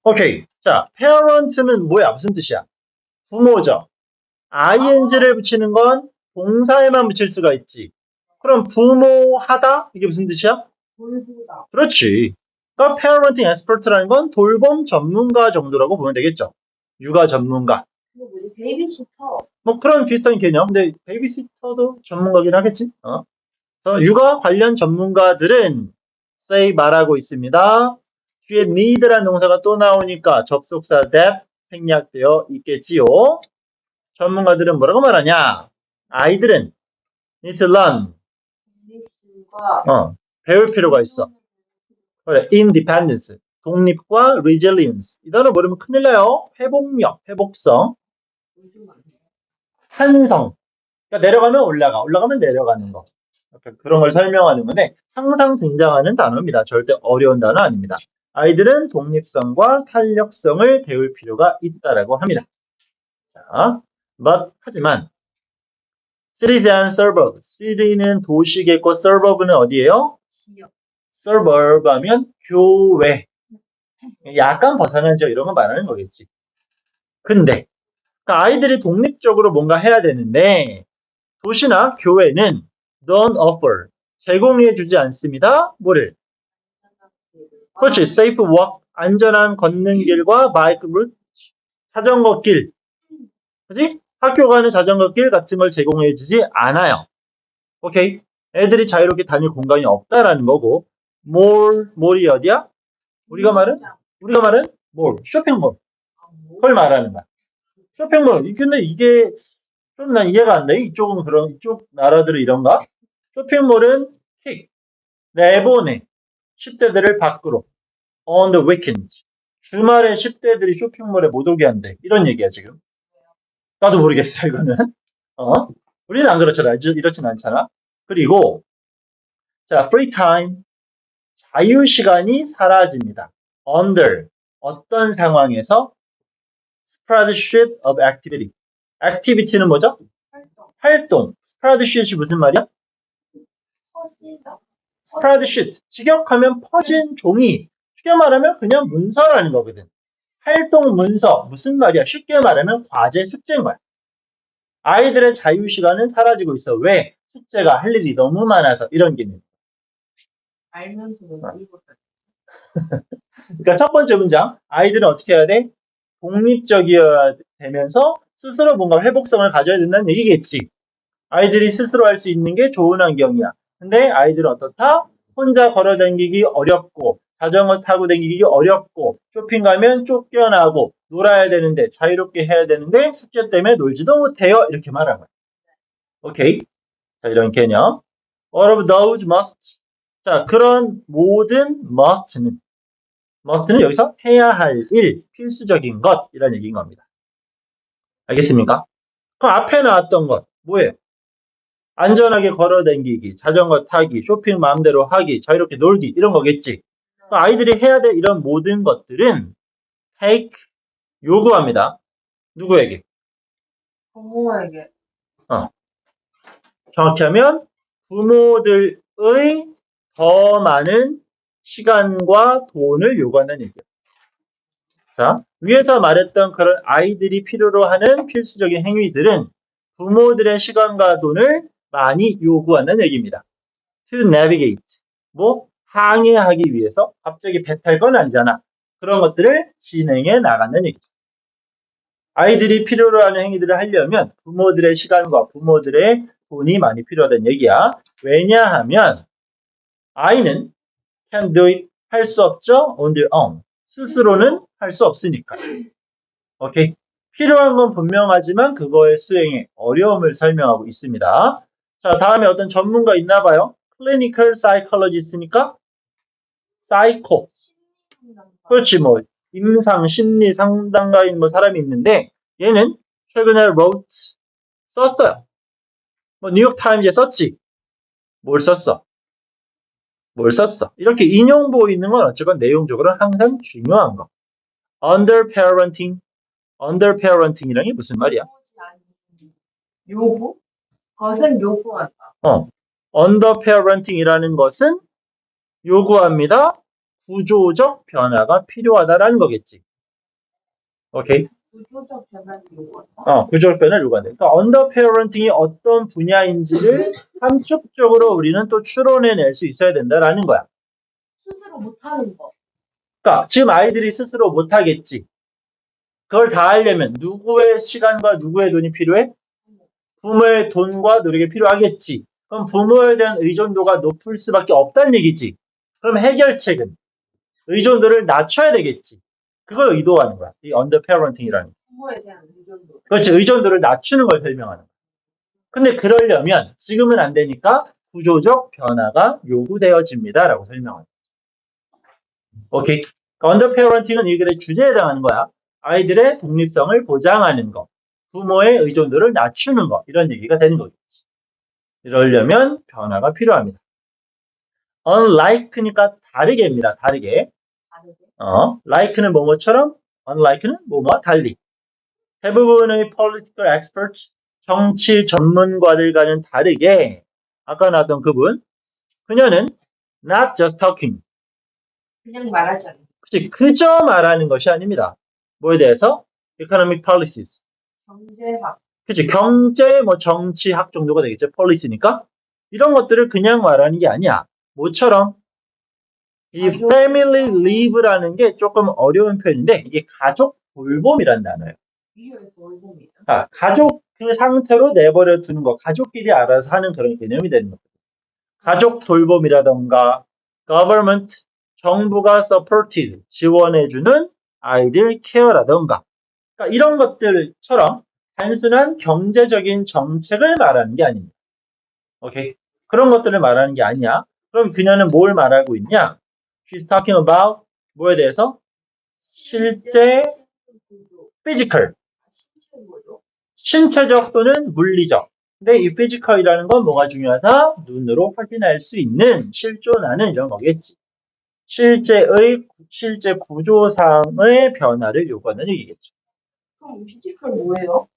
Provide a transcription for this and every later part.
오케이. 자, parent는 뭐야? 무슨 뜻이야? 부모죠. ing를 붙이는 건 동사에만 붙일 수가 있지. 그럼 부모하다? 이게 무슨 뜻이야? 돌보다. 그렇지. 그러니까 parenting expert라는 건 돌봄 전문가 정도라고 보면 되겠죠. 육아 전문가. 그거 뭐지? 베이비시터. 뭐 그런 비슷한 개념. 근데 베이비시터도 전문가긴 하겠지. 그래서 육아 관련 전문가들은 say 말하고 있습니다. 뒤에 need라는 동사가 또 나오니까 접속사 that 생략되어 있겠지요. 전문가들은 뭐라고 말하냐? 아이들은 need to learn. 독립심과 배울 필요가 있어. 그래, independence. 독립과 resilience. 이 단어 모르면 큰일 나요. 회복력, 회복성, 탄성. 그러니까 내려가면 올라가, 올라가면 내려가는 거. 그런 걸 설명하는 건데 항상 등장하는 단어입니다. 절대 어려운 단어 아닙니다. 아이들은 독립성과 탄력성을 배울 필요가 있다라고 합니다. 자, 하지만 cities and suburbs. city는 도시겠고 suburb는 어디예요? 지역. suburb 하면 교외. 약간 벗어난 지역 이런 거 말하는 거겠지. 근데 그러니까 아이들이 독립적으로 뭔가 해야 되는데 도시나 교회는 don't offer. 제공해 주지 않습니다. 뭐를? 그렇지. safe walk. 안전한 걷는 길과 bike route. 자전거 길. 그렇지? 학교 가는 자전거 길 같은 걸 제공해 주지 않아요. 오케이? 애들이 자유롭게 다닐 공간이 없다라는 거고 몰이 어디야? 우리가 말은 몰, 쇼핑몰. 그걸 말하는 거야. 쇼핑몰. 근데 이게 좀 난 이해가 안 돼. 이쪽은 이쪽 나라들은 이런가? 쇼핑몰은 킥, 내보내 10대들을 밖으로 on the weekends. 주말에 10대들이 쇼핑몰에 못 오게 한대. 이런 얘기야 지금. 나도 모르겠어 이거는. 우리는 안 그렇잖아. 이렇진 않잖아. 그리고 자, free time. 자유 시간이 사라집니다. under 어떤 상황에서 spreadsheet of activity. activity는 뭐죠? 활동. spreadsheet이 무슨 말이야? 퍼지다. spreadsheet. 직역하면 퍼진 종이. 쉽게 말하면 그냥 문서라는 거거든. 활동 문서. 무슨 말이야? 쉽게 말하면 과제 숙제인 거야. 아이들의 자유 시간은 사라지고 있어. 왜? 숙제가 할 일이 너무 많아서 이런 개념. 알면서 왜 이거 그러니까 첫 번째 문장. 아이들은 어떻게 해야 돼? 독립적이어야 되면서 스스로 뭔가 회복성을 가져야 된다는 얘기겠지. 아이들이 스스로 할 수 있는 게 좋은 환경이야. 근데 아이들은 어떻다? 혼자 걸어 다니기 어렵고 자전거 타고 다니기 어렵고 쇼핑 가면 쫓겨나고 놀아야 되는데 자유롭게 해야 되는데 숙제 때문에 놀지도 못해요. 이렇게 말하는 거야. 오케이? 자, 이런 개념. All of those must. 자, 그런 모든 must는 여기서 해야 할 일, 필수적인 것 이런 얘기인 겁니다. 알겠습니까? 그 앞에 나왔던 것 뭐예요? 안전하게 걸어다니기, 자전거 타기, 쇼핑 마음대로 하기, 자유롭게 놀기 이런 거겠지. 아이들이 해야 될 이런 모든 것들은 take 요구합니다. 누구에게? 부모에게. 정확히 하면 부모들의 더 많은 시간과 돈을 요구한다는 얘기예요. 자, 위에서 말했던 그런 아이들이 필요로 하는 필수적인 행위들은 부모들의 시간과 돈을 많이 요구한다는 얘기입니다. To navigate. 항해하기 위해서 갑자기 배 탈 건 아니잖아. 그런 것들을 진행해 나간다는 얘기죠. 아이들이 필요로 하는 행위들을 하려면 부모들의 시간과 부모들의 돈이 많이 필요하다는 얘기야. 왜냐하면 아이는 can do it 할 수 없죠. on their own. 스스로는 할 수 없으니까. 오케이. 필요한 건 분명하지만 그거의 수행에 어려움을 설명하고 있습니다. 자, 다음에 어떤 전문가 있나 봐요. clinical psychologist니까 psycho. 그렇지 임상 심리 상담가인 사람이 있는데 얘는 최근에 wrote 썼어요. 뉴욕 타임즈에 썼지. 뭘 썼어? 이렇게 인용 보이는 건 어쨌건 내용적으로 항상 중요한 거. underparenting이란 게 무슨 말이야? 요구? 그것은 요구한다. underparenting이라는 것은 요구합니다. 구조적 변화가 필요하다라는 거겠지. 오케이? 구조적 변화를 요구한다. 구조적 변화를 요구한다. 그러니까 언더 페어런팅이 어떤 분야인지를 함축적으로 우리는 또 추론해낼 수 있어야 된다라는 거야. 스스로 못하는 거. 그러니까 지금 아이들이 스스로 못하겠지. 그걸 다 하려면 누구의 시간과 누구의 돈이 필요해? 부모의 돈과 노력이 필요하겠지. 그럼 부모에 대한 의존도가 높을 수밖에 없다는 얘기지. 그럼 해결책은 의존도를 낮춰야 되겠지. 그걸 의도하는 거야. 이 언더 페어런팅이라는 거. 부모에 대한 의존도. 그렇지. 의존도를 낮추는 걸 설명하는 거야. 근데 그러려면 지금은 안 되니까 구조적 변화가 요구되어집니다라고 설명하는 거야. 오케이. 언더 페어런팅은 이 글의 주제에 해당하는 거야. 아이들의 독립성을 보장하는 거, 부모의 의존도를 낮추는 거, 이런 얘기가 되는 거겠지. 이러려면 변화가 필요합니다. unlike니까 다르게입니다. 다르게. 다르게. like는 뭐뭐처럼, unlike는 뭐뭐와 달리. 대부분의 political experts, 정치 전문가들과는 다르게 아까 나왔던 그분, 그녀는 not just talking. 그냥 말하지 않는 그치, 그저 말하는 것이 아닙니다. 뭐에 대해서? economic policies. 경제학. 그치, 경제, 정치학 정도가 되겠죠. policy니까. 이런 것들을 그냥 말하는 게 아니야. 뭐처럼? 이 family leave라는 게 조금 어려운 표현인데, 이게 가족 돌봄이라는 단어예요. 이게 왜 돌봄이야? 가족 그 상태로 내버려 두는 거, 가족끼리 알아서 하는 그런 개념이 되는 거예요. 가족 돌봄이라던가, government, 정부가 supported, 지원해주는 아이들 케어라던가, 그러니까 이런 것들처럼 단순한 경제적인 정책을 말하는 게 아닙니다. 오케이? 그런 것들을 말하는 게 아니야. 그럼 그녀는 뭘 말하고 있냐? She's talking about 뭐에 대해서? 실제 physical, 신체적 또는 물리적. 근데 이 physical이라는 건 뭐가 중요하다? 눈으로 확인할 수 있는, 실존하는 이런 거겠지. 실제 구조상의 변화를 요구하는 얘기겠죠. 그럼 피지컬 뭐예요?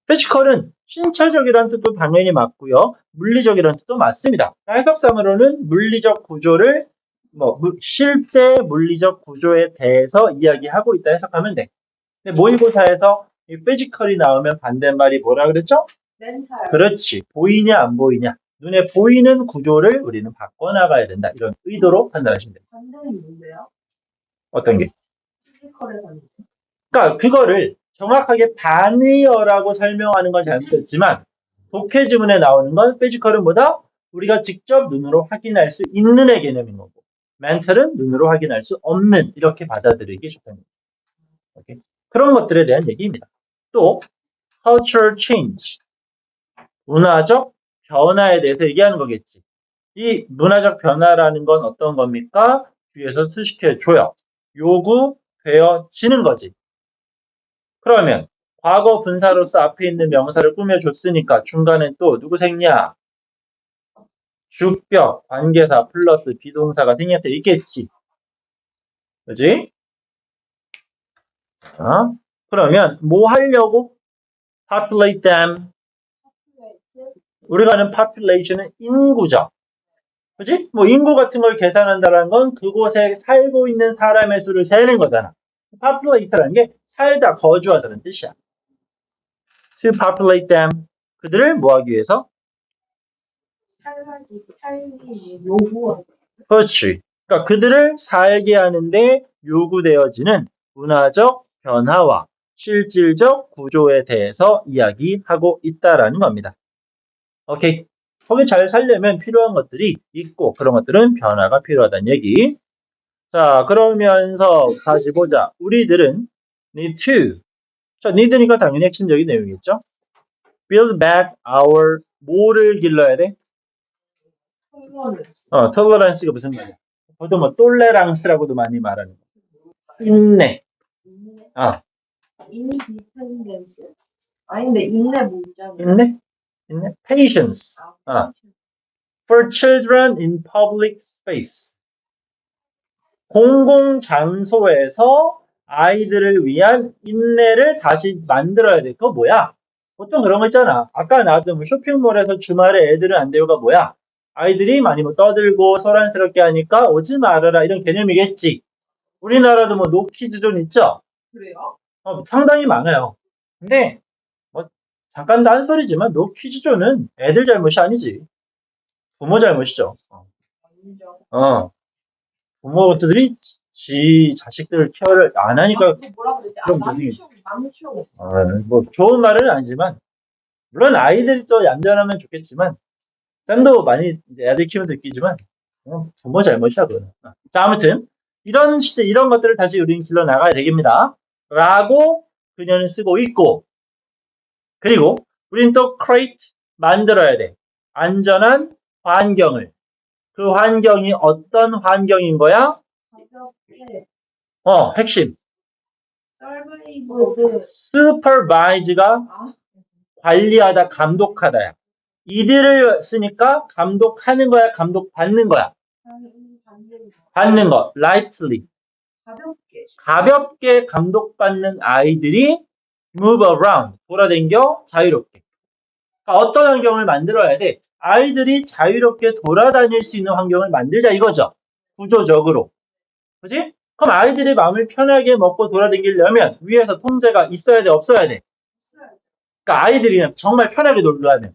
피지컬은 신체적이라는 뜻도 당연히 맞고요. 물리적이라는 뜻도 맞습니다. 해석상으로는 물리적 구조를 실제 물리적 구조에 대해서 이야기하고 있다 해석하면 돼. 근데 모의고사에서 이 피지컬이 나오면 반대말이 뭐라 그랬죠? 멘탈. 그렇지. 보이냐 안 보이냐. 눈에 보이는 구조를 우리는 바꿔나가야 된다. 이런 의도로 판단하시면 됩니다. 반대는 뭔데요? 어떤 게? 피지컬의 반대. 그러니까 그거를 정확하게 반의어라고 설명하는 건 잘못됐지만 독해 지문에 나오는 건 피지컬은 뭐다? 우리가 직접 눈으로 확인할 수 있는 의 개념인 거고 멘탈은 눈으로 확인할 수 없는 이렇게 받아들이기 좋다는 거죠. 오케이? 그런 것들에 대한 얘기입니다. 또 cultural change, 문화적 변화에 대해서 얘기하는 거겠지. 이 문화적 변화라는 건 어떤 겁니까? 뒤에서 수식해줘요. 요구되어지는 거지. 그러면 과거 분사로서 앞에 있는 명사를 꾸며줬으니까 중간에 또 누구 생략? 주격, 관계사 플러스 비동사가 생략돼 있겠지. 그지? 그러면 뭐 하려고? populate them. 우리가 아는 population은 인구죠. 그지? 인구 같은 걸 계산한다는 건 그곳에 살고 있는 사람의 수를 세는 거잖아. populate라는 게 살다, 거주하다는 뜻이야. To populate them. 그들을 뭐 하기 위해서? 살기 요구하고. 그렇지. 그러니까 그들을 살게 하는데 요구되어지는 문화적 변화와 실질적 구조에 대해서 이야기하고 있다라는 겁니다. 오케이. 거기 잘 살려면 필요한 것들이 있고 그런 것들은 변화가 필요하다는 얘기. 자, 그러면서 다시 보자. 우리들은 need to. 자, need니까 당연히 핵심적인 내용이겠죠. build back our 뭐를 길러야 돼? tolerance가 무슨 말이야? 보통 tolerance라고도 많이 말하는 거. 인내. 인디펜던스. 아닌데 인내 뭐잖아. 인내? patience. for children in public space. 공공장소에서 아이들을 위한 인내를 다시 만들어야 돼. 그거 뭐야? 보통 그런 거 있잖아. 아까 나왔던 쇼핑몰에서 주말에 애들은 안 돼요가 뭐야? 아이들이 많이 뭐 떠들고 소란스럽게 하니까 오지 말아라 이런 개념이겠지. 우리나라도 뭐 노키즈존 있죠? 그래요? 상당히 많아요. 근데 뭐 잠깐 딴소리지만 노키즈존은 애들 잘못이 아니지. 부모 잘못이죠. 아니죠. 부모들이 지 자식들 케어를 안 하니까 그거 뭐라 그러지? 그럼 되게- 남충. 뭐 좋은 말은 아니지만 물론 아이들이 또 얌전하면 좋겠지만 쌤도 많이 이제 애들 키우면서 느끼지만 부모 잘못이야 그거는. 자 아무튼 이런 시대 이런 것들을 다시 우리는 길러 나가야 되겠습니다. 라고 그녀는 쓰고 있고 그리고 우리는 또 create 만들어야 돼. 안전한 환경을. 그 환경이 어떤 환경인 거야? 가볍게 핵심. 서베이브드. supervise가 관리하다, 감독하다야. 이들을 쓰니까 감독하는 거야, 감독받는 거야. 받는 거, lightly. 가볍게 감독받는 아이들이 move around, 돌아다녀 자유롭게. 그러니까 어떤 환경을 만들어야 돼? 아이들이 자유롭게 돌아다닐 수 있는 환경을 만들자 이거죠. 구조적으로. 그지? 그럼 아이들이 마음을 편하게 먹고 돌아다니려면 위에서 통제가 있어야 돼, 없어야 돼? 그러니까 아이들이 그냥 정말 편하게 놀려면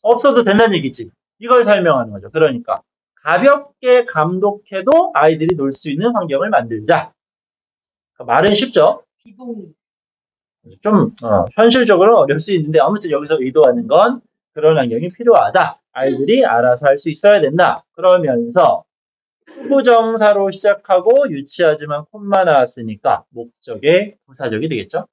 없어도 된다는 얘기지. 이걸 설명하는 거죠. 그러니까 가볍게 감독해도 아이들이 놀 수 있는 환경을 만들자. 그러니까 말은 쉽죠? 비동의. 좀 현실적으로 어려울 수 있는데 아무튼 여기서 의도하는 건 그런 환경이 필요하다. 아이들이 알아서 할 수 있어야 된다. 그러면서 후부정사로 시작하고 유치하지만 콤마 나왔으니까 목적의 부사적이 되겠죠.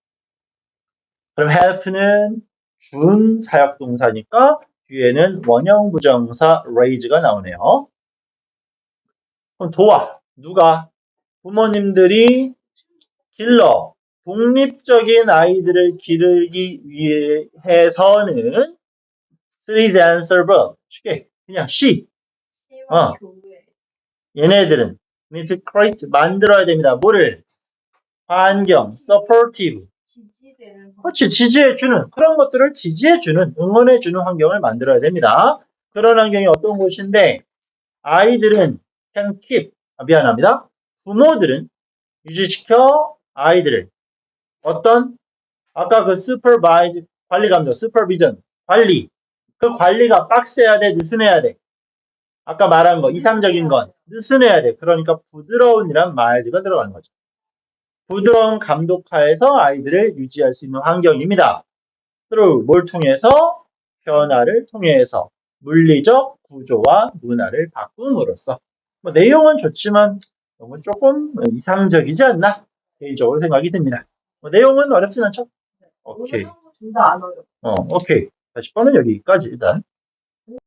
그럼 help는 준 사역동사니까 뒤에는 원형 부정사 raise가 나오네요. 그럼 도와. 누가? 부모님들이 길러. 독립적인 아이들을 기르기 위해서는 쓰리 answer verb. 쉽게 그냥 she. 시와 교회. 얘네들은 need to create 만들어야 됩니다. 뭐를? 환경, supportive. 지지되는 그렇지, 지지해주는 그런 것들을 지지해주는 응원해주는 환경을 만들어야 됩니다. 그런 환경이 어떤 곳인데 아이들은 can keep 미안합니다. 부모들은 유지시켜 아이들을 어떤 아까 그 supervise 관리 감독 supervision 관리 그 관리가 빡세야 돼 느슨해야 돼 아까 말한 거 이상적인 건 느슨해야 돼 그러니까 부드러운이란 말드가 들어가는 거죠. 부드러운 감독하에서 아이들을 유지할 수 있는 환경입니다. through 뭘 통해서? 변화를 통해서 물리적 구조와 문화를 바꿈으로써 뭐 내용은 좋지만 너무 조금 이상적이지 않나 개인적으로 생각이 듭니다. 뭐 내용은 어렵진 않죠? 오케이. 둘 다 안 어려워. 오케이. 40번은 여기까지 일단.